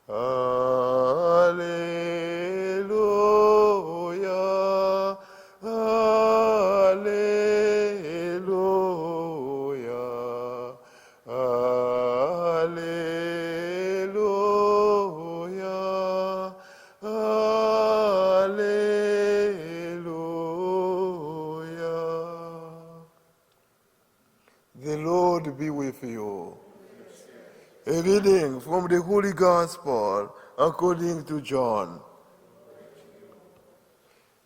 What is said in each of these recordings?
Alleluia, Alleluia, Alleluia, Alleluia. The Lord be with you. A reading from the Holy Gospel according to John.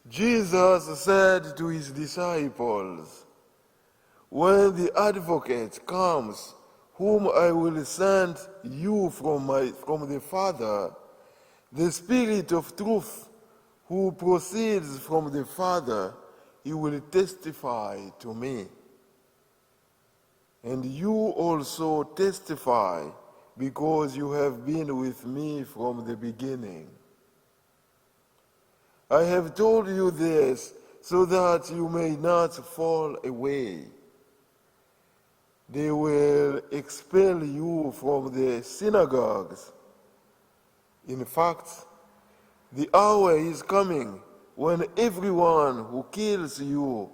Jesus said to his disciples, "When the Advocate comes, whom I will send you from the Father, the Spirit of truth, who proceeds from the Father, he will testify to me. And you also testify, because you have been with me from the beginning. I have told you this so that you may not fall away. They will expel you from the synagogues. In fact, the hour is coming when everyone who kills you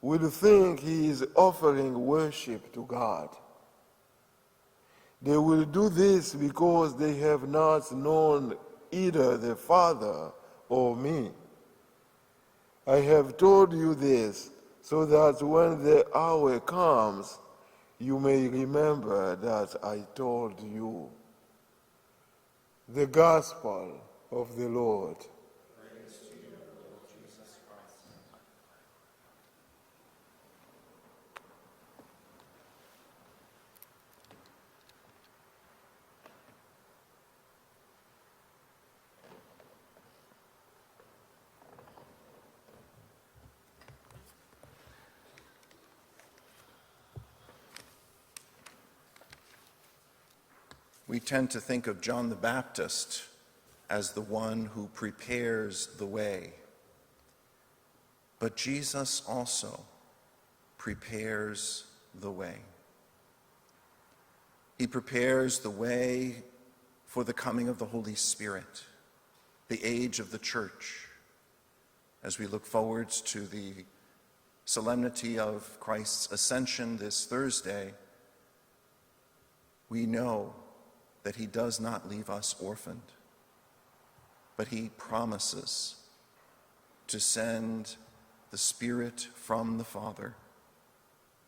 will think he is offering worship to God. They will do this because they have not known either the Father or me. I have told you this so that when the hour comes, you may remember that I told you." The Gospel of the Lord. Praise to you, Lord Jesus Christ. We tend to think of John the Baptist as the one who prepares the way. But Jesus also prepares the way. He prepares the way for the coming of the Holy Spirit, the age of the church, as we look forward to the solemnity of Christ's ascension this Thursday. We know that he does not leave us orphaned, but he promises to send the Spirit from the Father,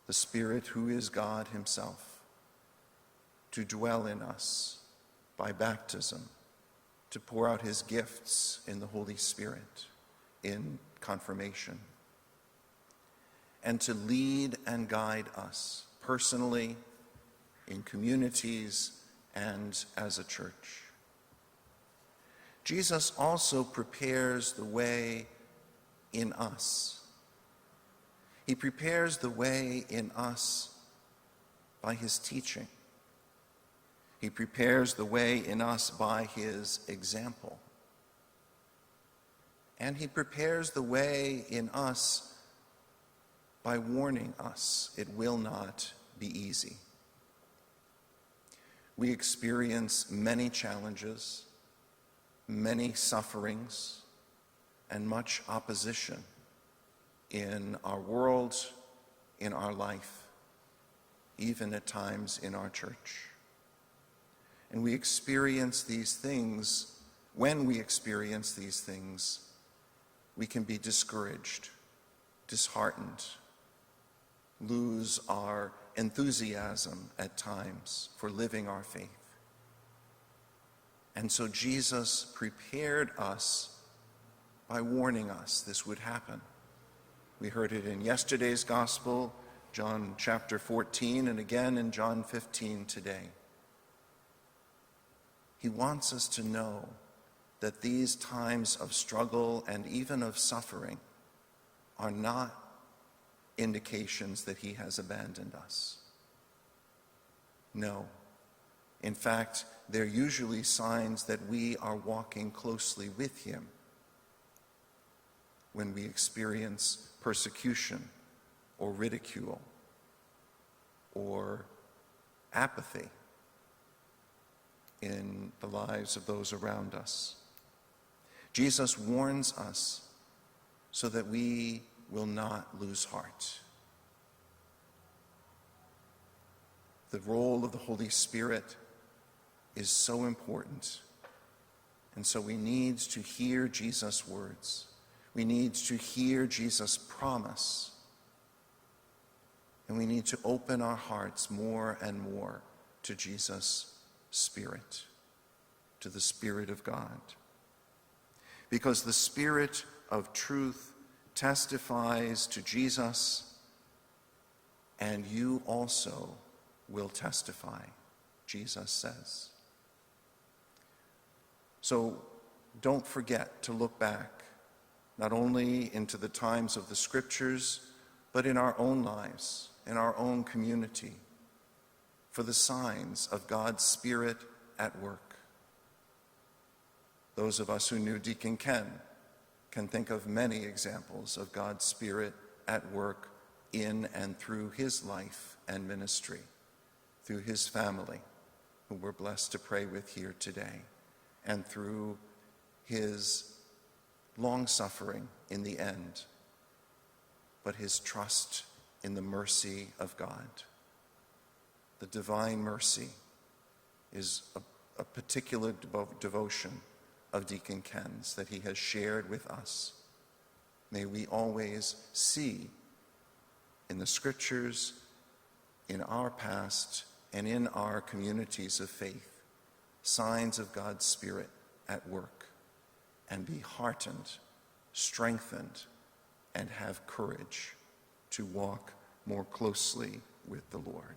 the Spirit who is God himself, to dwell in us by baptism, to pour out his gifts in the Holy Spirit, in confirmation, and to lead and guide us personally, in communities, and as a church. Jesus also prepares the way in us. He prepares the way in us by his teaching. He prepares the way in us by his example. And he prepares the way in us by warning us it will not be easy. We experience many challenges, many sufferings, and much opposition in our world, in our life, even at times in our church. And we experience these things. When we experience these things, we can be discouraged, disheartened, lose our enthusiasm at times for living our faith. And so Jesus prepared us by warning us this would happen. We heard it in yesterday's gospel, John chapter 14, and again in John 15 today. He wants us to know that these times of struggle and even of suffering are not indications that he has abandoned us. No. In fact, they're usually signs that we are walking closely with him when we experience persecution or ridicule or apathy. in the lives of those around us. Jesus warns us so that we will not lose heart. The role of the Holy Spirit is so important. And so we need to hear Jesus' words. We need to hear Jesus' promise. And we need to open our hearts more and more to Jesus' Spirit, to the Spirit of God. Because the Spirit of truth testifies to Jesus, and you also will testify, Jesus says. So don't forget to look back, not only into the times of the Scriptures, but in our own lives, in our own community, for the signs of God's Spirit at work. Those of us who knew Deacon Ken can think of many examples of God's Spirit at work in and through his life and ministry, through his family, who we're blessed to pray with here today, and through his long-suffering in the end, but his trust in the mercy of God. The divine mercy is a particular devotion of Deacon Ken's that he has shared with us. May we always see in the Scriptures, in our past, and in our communities of faith, signs of God's Spirit at work, and be heartened, strengthened, and have courage to walk more closely with the Lord.